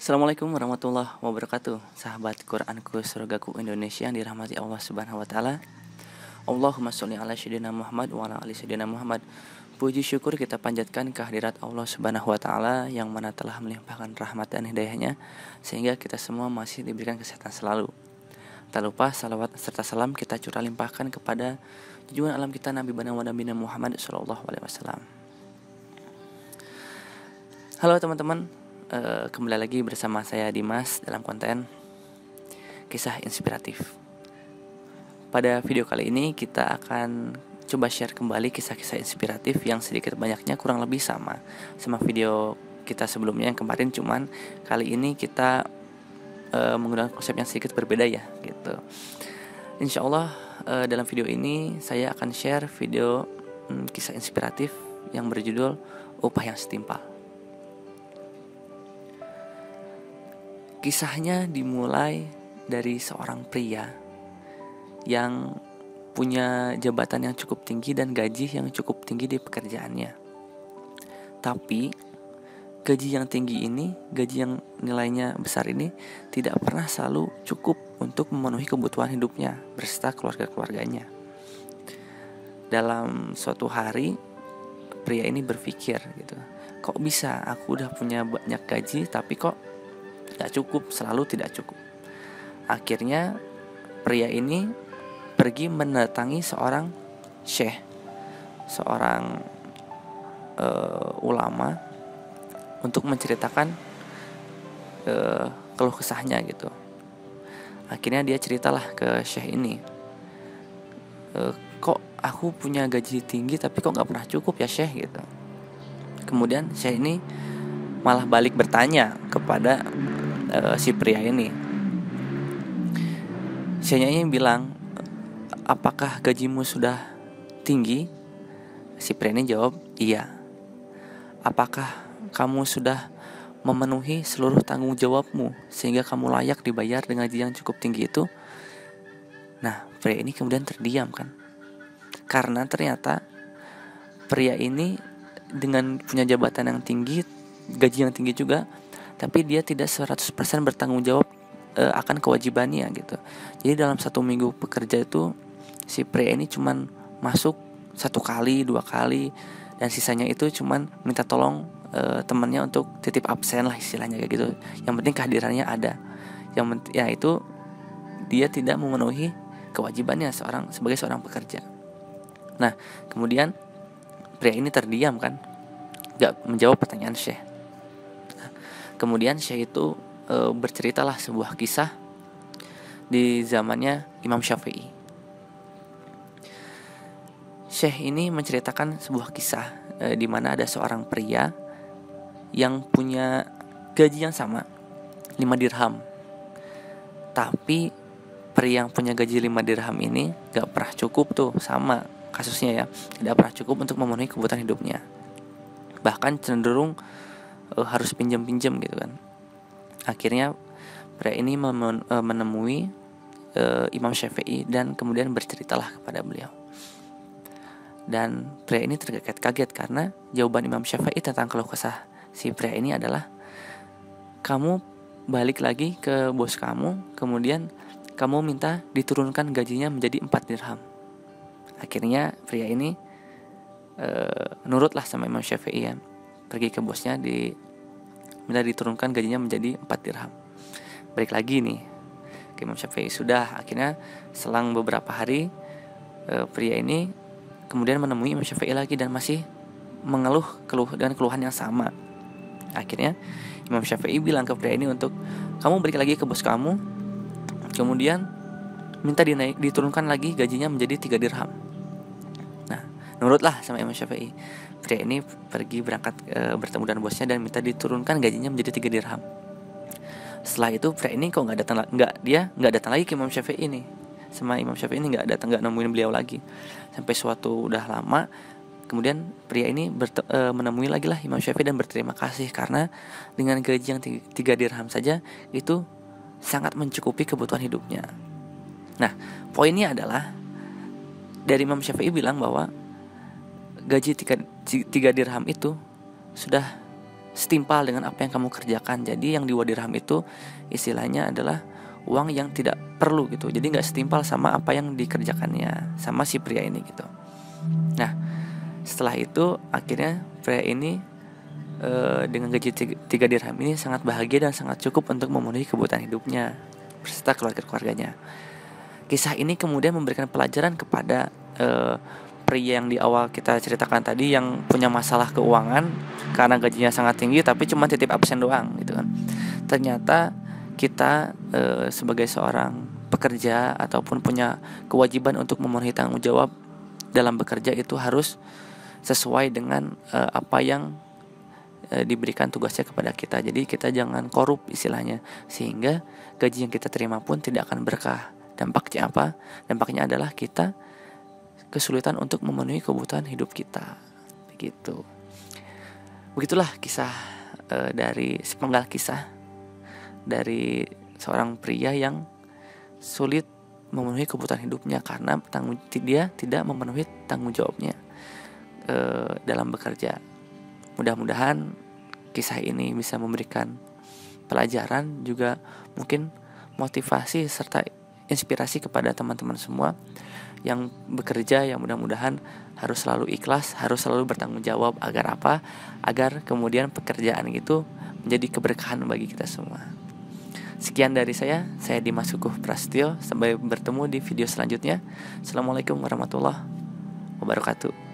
Assalamualaikum warahmatullahi wabarakatuh. Sahabat Quranku surgaku Indonesia yang dirahmati Allah Subhanahu wa taala. Allahumma sholli ala sayyidina Muhammad wa ala ali sayyidina Muhammad. Puji syukur kita panjatkan kehadirat Allah Subhanahu wa taala yang mana telah melimpahkan rahmat dan hidayahnya sehingga kita semua masih diberikan kesehatan selalu. Tak lupa salawat serta salam kita curah limpahkan kepada junjungan alam kita Nabi wa Nabi Muhammad sallallahu alaihi wasallam. Halo teman-teman, kembali lagi bersama saya Dimas dalam konten kisah inspiratif. Pada video kali ini kita akan coba share kembali kisah-kisah inspiratif yang sedikit banyaknya kurang lebih sama video kita sebelumnya yang kemarin, cuman kali ini kita menggunakan konsep yang sedikit berbeda ya gitu. Insya Allah dalam video ini saya akan share video kisah inspiratif yang berjudul Upah yang Setimpal. Kisahnya dimulai dari seorang pria yang punya jabatan yang cukup tinggi dan gaji yang cukup tinggi di pekerjaannya. Tapi gaji yang tinggi ini, gaji yang nilainya besar ini tidak pernah selalu cukup untuk memenuhi kebutuhan hidupnya beserta keluarga-keluarganya. Dalam suatu hari pria ini berpikir gitu, kok bisa aku udah punya banyak gaji tapi kok tidak cukup, selalu tidak cukup. Akhirnya pria ini pergi mendatangi seorang syekh, seorang ulama untuk menceritakan keluh kesahnya gitu. Akhirnya dia ceritalah ke syekh ini, kok aku punya gaji tinggi tapi kok gak pernah cukup ya syekh gitu. Kemudian syekh ini malah balik bertanya kepada si pria ini. Syekhnya ini bilang, apakah gajimu sudah tinggi? Si pria ini jawab, iya. Apakah kamu sudah memenuhi seluruh tanggung jawabmu sehingga kamu layak dibayar dengan gaji yang cukup tinggi itu? Nah, pria ini kemudian terdiam kan, karena ternyata pria ini dengan punya jabatan yang tinggi, gaji yang tinggi juga, tapi dia tidak 100% bertanggung jawab akan kewajibannya gitu. Jadi dalam 1 minggu bekerja itu si pria ini cuman masuk 1 kali, 2 kali, dan sisanya itu cuman minta tolong temannya untuk titip absen lah istilahnya kayak gitu. Yang penting kehadirannya ada. Ya itu dia tidak memenuhi kewajibannya sebagai seorang pekerja. Nah, kemudian pria ini terdiam kan, gak menjawab pertanyaan syekh. Kemudian syekh itu berceritalah sebuah kisah di zamannya Imam Syafi'i. Syekh ini menceritakan sebuah kisah di mana ada seorang pria yang punya gaji yang sama, 5 dirham. Tapi pria yang punya gaji 5 dirham ini gak pernah cukup tuh, sama kasusnya ya, tidak pernah cukup untuk memenuhi kebutuhan hidupnya. Bahkan cenderung harus pinjam-pinjam gitu kan. Akhirnya pria ini menemui Imam Syafi'i dan kemudian berceritalah kepada beliau. Dan pria ini terkaget-kaget karena jawaban Imam Syafi'i tentang keluh kesah si pria ini adalah, kamu balik lagi ke bos kamu, kemudian kamu minta diturunkan gajinya menjadi 4 dirham. Akhirnya pria ini nurutlah sama Imam Syafi'i ya, pergi ke bosnya minta diturunkan gajinya menjadi 4 dirham. Balik lagi nih ke Imam Syafi'i. Sudah, akhirnya selang beberapa hari pria ini kemudian menemui Imam Syafi'i lagi dan masih mengeluh dengan keluhan yang sama. Akhirnya Imam Syafi'i bilang ke pria ini untuk, kamu balik lagi ke bos kamu, kemudian minta diturunkan lagi gajinya menjadi 3 dirham. Nah, nurutlah sama Imam Syafi'i. Pria ini pergi berangkat bertemu dengan bosnya dan minta diturunkan gajinya menjadi 3 dirham. Setelah itu pria ini kok nggak datang lagi ke Imam Syafi'i ini. Sama Imam Syafi'i ini nggak nemuin beliau lagi. Sampai suatu udah lama, kemudian pria ini menemui lagi lah Imam Syafi'i dan berterima kasih karena dengan gaji yang 3 dirham saja itu sangat mencukupi kebutuhan hidupnya. Nah, poinnya adalah dari Imam Syafi'i bilang bahwa gaji 3 dirham itu sudah setimpal dengan apa yang kamu kerjakan. Jadi yang di wadi dirham itu istilahnya adalah uang yang tidak perlu gitu. Jadi nggak setimpal sama apa yang dikerjakannya sama si pria ini gitu. Nah, setelah itu akhirnya pria ini dengan gaji 3 dirham ini sangat bahagia dan sangat cukup untuk memenuhi kebutuhan hidupnya beserta keluarganya. Kisah ini kemudian memberikan pelajaran kepada pria yang di awal kita ceritakan tadi, yang punya masalah keuangan karena gajinya sangat tinggi tapi cuma titip absen doang gitu kan. Ternyata kita sebagai seorang pekerja ataupun punya kewajiban untuk memenuhi tanggung jawab dalam bekerja itu harus sesuai dengan apa yang diberikan tugasnya kepada kita. Jadi kita jangan korup istilahnya, sehingga gaji yang kita terima pun tidak akan berkah. Dampaknya apa? Dampaknya adalah kita kesulitan untuk memenuhi kebutuhan hidup kita. Begitu. Begitulah kisah dari sepenggal kisah dari seorang pria yang sulit memenuhi kebutuhan hidupnya karena dia tidak memenuhi tanggung jawabnya dalam bekerja. Mudah-mudahan kisah ini bisa memberikan pelajaran, juga mungkin motivasi serta inspirasi kepada teman-teman semua yang bekerja, yang mudah-mudahan harus selalu ikhlas, harus selalu bertanggung jawab. Agar apa? Agar kemudian pekerjaan itu menjadi keberkahan bagi kita semua. Sekian dari saya Dimas Kukuh Prasetyo. Sampai bertemu di video selanjutnya. Assalamualaikum warahmatullahi wabarakatuh.